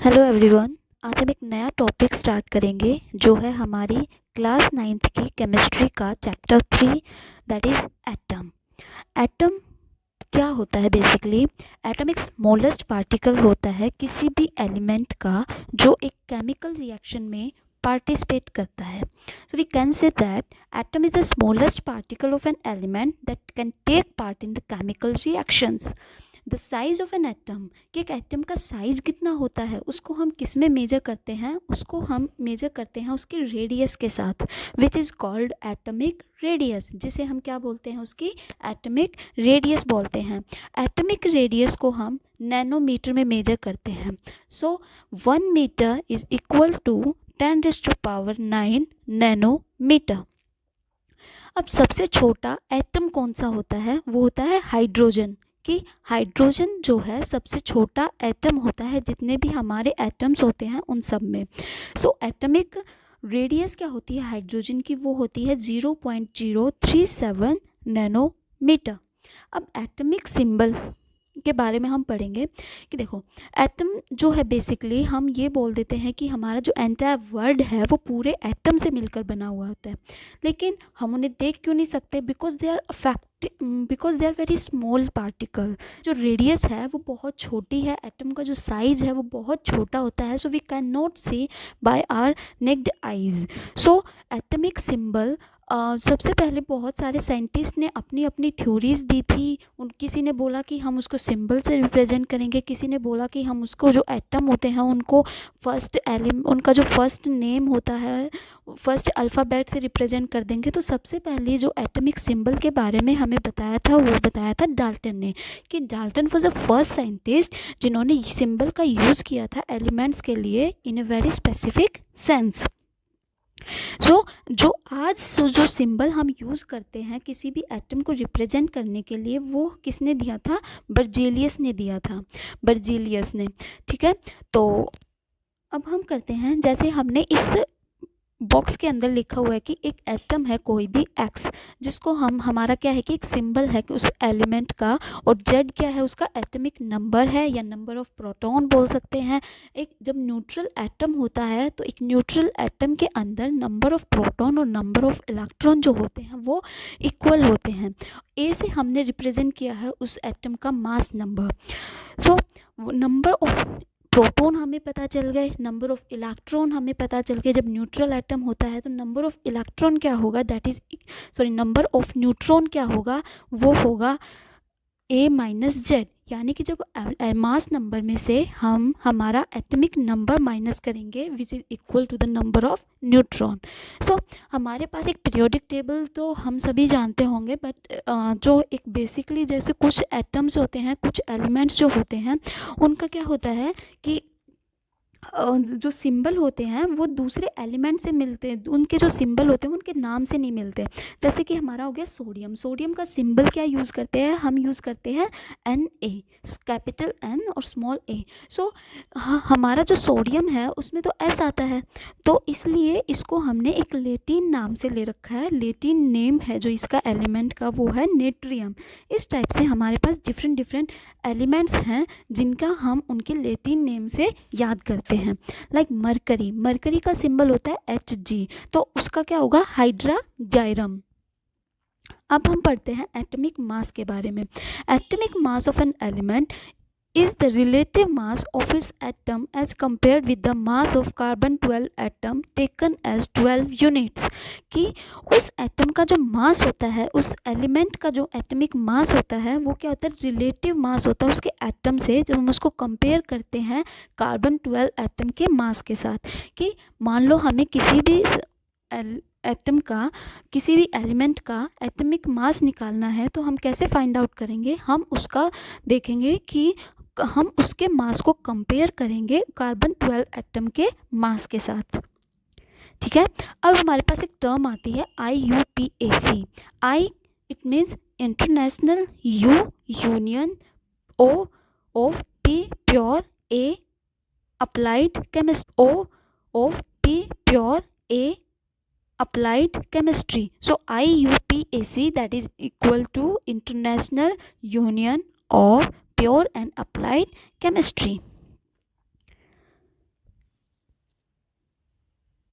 Hello everyone. आज हम एक नया टॉपिक स्टार्ट करेंगे जो है हमारी क्लास 9th की केमिस्ट्री का chapter 3 that is atom. Atom क्या होता है? बेसिकली एटम एक स्मॉलेस्ट पार्टिकल होता है किसी भी एलिमेंट का जो एक केमिकल रिएक्शन में पार्टिसिपेट करता है। So we can say that atom is the smallest particle of an element that can take part in the chemical reactions. The size of an atom, कि एक एटम का size कितना होता है उसको हम किस में मेजर करते हैं? उसको हम मेजर करते हैं उसके रेडियस के साथ, which is called atomic radius, जिसे हम क्या बोलते हैं? उसकी एटमिक रेडियस बोलते हैं। एटमिक रेडियस को हम नैनोमीटर में मेजर करते हैं। So 1 metre is equal to 10⁻⁹ nanometre. अब सबसे छोटा एटम कौन सा होता है? वो होता है हाइड्रोजन। कि हाइड्रोजन जो है सबसे छोटा एटम होता है जितने भी हमारे एटम्स होते हैं उन सब में। सो एटमिक रेडियस क्या होती है हाइड्रोजन की? वो होती है 0.037 नैनोमीटर। अब एटमिक सिंबल के बारे में हम पढ़ेंगे कि देखो, एटम जो है बेसिकली हम ये बोल देते हैं कि हमारा जो एंटायर वर्ल्ड है वो पूरे एटम से मिलकर बना हुआ होता है, लेकिन हम उन्हें देख क्यों नहीं सकते? Because they are very small particle. जो रेडियस है वो बहुत छोटी है, एटम का जो साइज है वो बहुत छोटा होता है। So we can not see by our naked eyes. So atomic symbol सबसे पहले बहुत सारे साइंटिस्ट ने अपनी अपनी थ्योरीज दी थी। किसी ने बोला कि हम उसको सिंबल से रिप्रेजेंट करेंगे, किसी ने बोला कि हम उसको जो एटम होते हैं उनको उनका जो फर्स्ट नेम होता है फर्स्ट अल्फ़ाबेट से रिप्रेजेंट कर देंगे। तो सबसे पहले जो एटमिक सिंबल के बारे में हमें बताया था वो बताया था डाल्टन ने, कि Dalton was the first scientist जिन्होंने सिंबल का यूज़ किया था एलिमेंट्स के लिए इन अ वेरी स्पेसिफिक सेंस। जो आज जो सिंबल हम यूज़ करते हैं किसी भी एटम को रिप्रेजेंट करने के लिए, वो किसने दिया था? बर्जेलियस ने दिया था, बर्जेलियस ने। ठीक है, तो अब हम करते हैं, जैसे हमने इस बॉक्स के अंदर लिखा हुआ है कि एक एटम है कोई भी एक्स, जिसको हम हमारा क्या है कि एक सिंबल है कि उस एलिमेंट का, और जेड क्या है? उसका एटॉमिक नंबर है या नंबर ऑफ प्रोटॉन बोल सकते हैं। एक जब न्यूट्रल एटम होता है तो एक न्यूट्रल एटम के अंदर नंबर ऑफ प्रोटॉन और नंबर ऑफ इलेक्ट्रॉन जो होते हैं वो इक्वल होते हैं। ए से हमने रिप्रेजेंट किया है उस एटम का mass number. So number of proton हमें पता चल गए, नंबर ऑफ इलेक्ट्रॉन हमें पता चल गए। जब न्यूट्रल एटम होता है तो नंबर ऑफ इलेक्ट्रॉन क्या होगा? That is number of neutron क्या होगा? वो होगा A माइनस जेड, यानी कि जब मास नंबर में से हम हमारा एटमिक नंबर माइनस करेंगे which is equal to the number of neutron. So हमारे पास एक पीरियोडिक टेबल तो हम सभी जानते होंगे, बट जो एक बेसिकली जैसे कुछ एटम्स होते हैं, कुछ एलिमेंट्स जो होते हैं, उनका क्या होता है कि जो सिंबल होते हैं वो दूसरे एलिमेंट से मिलते हैं, उनके जो सिंबल होते हैं उनके नाम से नहीं मिलते। जैसे कि हमारा हो गया सोडियम, सोडियम का सिंबल क्या यूज़ करते हैं? हम यूज़ करते हैं Na, कैपिटल N और स्मॉल a। सो हमारा जो सोडियम है उसमें तो S आता है, तो इसलिए इसको हमने एक लेटिन नाम से ले रखा है। लेटिन नेम है जो इसका एलिमेंट का, वो है नेट्रियम। इस टाइप से हमारे पास डिफरेंट डिफरेंट एलिमेंट्स हैं जिनका हम उनके लेटिन नेम से याद करते हैं। लाइक मरकरी, मरकरी का सिंबल होता है Hg, तो उसका क्या होगा? हाइड्राजाइरम। अब हम पढ़ते हैं एटॉमिक मास के बारे में। Atomic mass of an element is the relative mass of its atom as compared with the mass of carbon 12 atom taken as 12 units। कि उस एटम का जो मास होता है, उस एलिमेंट का जो एटॉमिक मास होता है वो क्या होता है? रिलेटिव मास होता है उसके एटम से, जब हम उसको कंपेयर करते हैं कार्बन 12 एटम के मास के साथ। कि मान लो हमें किसी भी एटम का, किसी भी एलिमेंट का एटॉमिक मास निकालना है तो हम कैसे फाइंड आउट करेंगे? हम उसका देखेंगे कि हम उसके मास को कंपेयर करेंगे कार्बन 12 एटम के मास के साथ। ठीक है, अब हमारे पास एक टर्म आती है IUPAC। I it means international, U union, O of P pure, A applied chemistry, O of P pure, A applied chemistry। So IUPAC that is equal to International Union of Pure and Applied Chemistry।